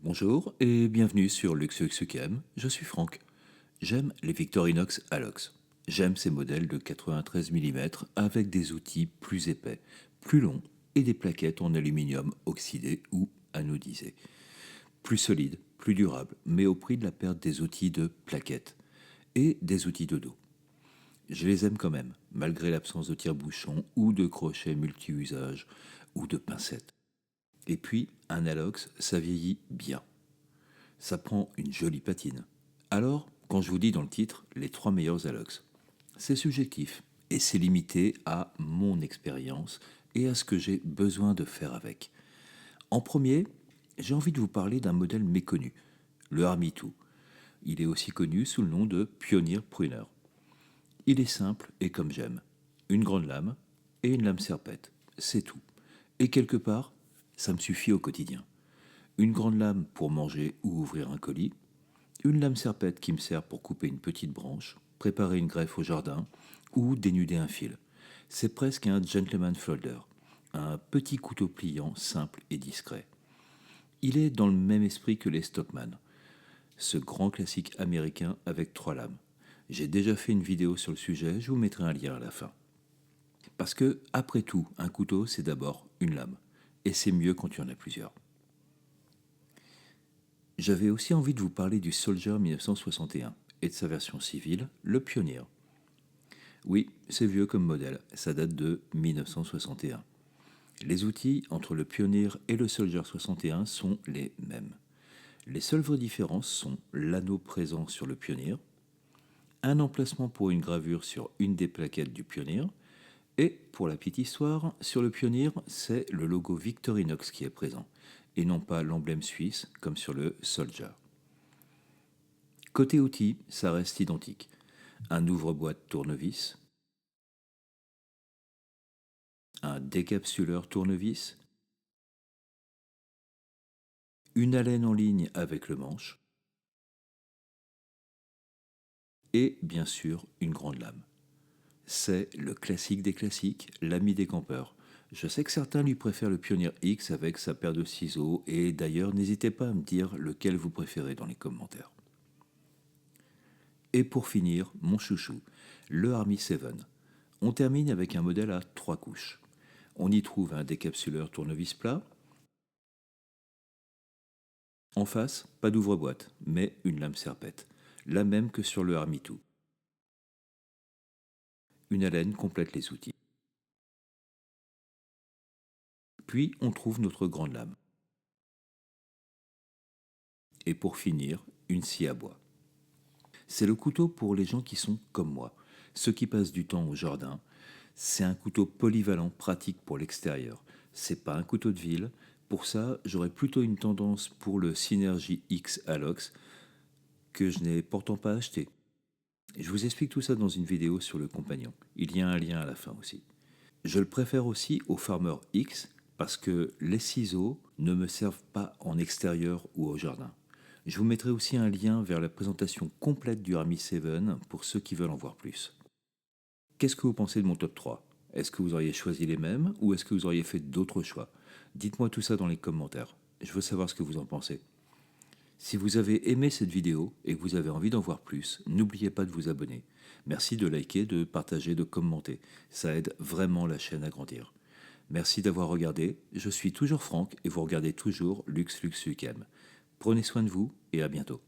Bonjour et bienvenue sur LuxUXUCAM, je suis Franck. J'aime les Victorinox Alox. J'aime ces modèles de 93 mm avec des outils plus épais, plus longs et des plaquettes en aluminium oxydé ou anodisé. Plus solides, plus durables, mais au prix de la perte des outils de plaquettes et des outils de dos. Je les aime quand même, malgré l'absence de tire-bouchon ou de crochets multi-usage ou de pincettes. Et puis, un Alox, ça vieillit bien. Ça prend une jolie patine. Alors, quand je vous dis dans le titre les 3 meilleurs Alox, c'est subjectif et c'est limité à mon expérience et à ce que j'ai besoin de faire avec. En premier, j'ai envie de vous parler d'un modèle méconnu, le Army 2. Il est aussi connu sous le nom de Pioneer Pruner. Il est simple et comme j'aime. Une grande lame et une lame serpette, c'est tout. Et quelque part, ça me suffit au quotidien. Une grande lame pour manger ou ouvrir un colis, une lame serpette qui me sert pour couper une petite branche, préparer une greffe au jardin ou dénuder un fil. C'est presque un gentleman folder, un petit couteau pliant simple et discret. Il est dans le même esprit que les Stockman, ce grand classique américain avec 3 lames. J'ai déjà fait une vidéo sur le sujet, je vous mettrai un lien à la fin. Parce que, après tout, un couteau, c'est d'abord une lame. Et c'est mieux quand il y en a plusieurs. J'avais aussi envie de vous parler du Soldier 1961 et de sa version civile, le Pioneer. Oui, c'est vieux comme modèle, ça date de 1961. Les outils entre le Pioneer et le Soldier 61 sont les mêmes. Les seules vraies différences sont l'anneau présent sur le Pioneer, un emplacement pour une gravure sur une des plaquettes du Pioneer, et pour la petite histoire, sur le Pioneer, c'est le logo Victorinox qui est présent, et non pas l'emblème suisse comme sur le Soldier. Côté outils, ça reste identique. Un ouvre-boîte tournevis, un décapsuleur tournevis, une alène en ligne avec le manche, et bien sûr une grande lame. C'est le classique des classiques, l'ami des campeurs. Je sais que certains lui préfèrent le Pioneer X avec sa paire de ciseaux, et d'ailleurs n'hésitez pas à me dire lequel vous préférez dans les commentaires. Et pour finir, mon chouchou, le Army 7. On termine avec un modèle à 3 couches. On y trouve un décapsuleur tournevis plat. En face, pas d'ouvre-boîte, mais une lame serpette, la même que sur le Army 2. Une alène complète les outils. Puis on trouve notre grande lame. Et pour finir, une scie à bois. C'est le couteau pour les gens qui sont comme moi, ceux qui passent du temps au jardin. C'est un couteau polyvalent, pratique pour l'extérieur. C'est pas un couteau de ville. Pour ça, j'aurais plutôt une tendance pour le Synergy X Alox, que je n'ai pourtant pas acheté. Je vous explique tout ça dans une vidéo sur le compagnon. Il y a un lien à la fin aussi. Je le préfère aussi au Farmer X parce que les ciseaux ne me servent pas en extérieur ou au jardin. Je vous mettrai aussi un lien vers la présentation complète du Army 7 pour ceux qui veulent en voir plus. Qu'est-ce que vous pensez de mon top 3 ? Est-ce que vous auriez choisi les mêmes ou est-ce que vous auriez fait d'autres choix ? Dites-moi tout ça dans les commentaires. Je veux savoir ce que vous en pensez. Si vous avez aimé cette vidéo et que vous avez envie d'en voir plus, n'oubliez pas de vous abonner. Merci de liker, de partager, de commenter. Ça aide vraiment la chaîne à grandir. Merci d'avoir regardé. Je suis toujours Franck et vous regardez toujours LuxUXUCAM. Prenez soin de vous et à bientôt.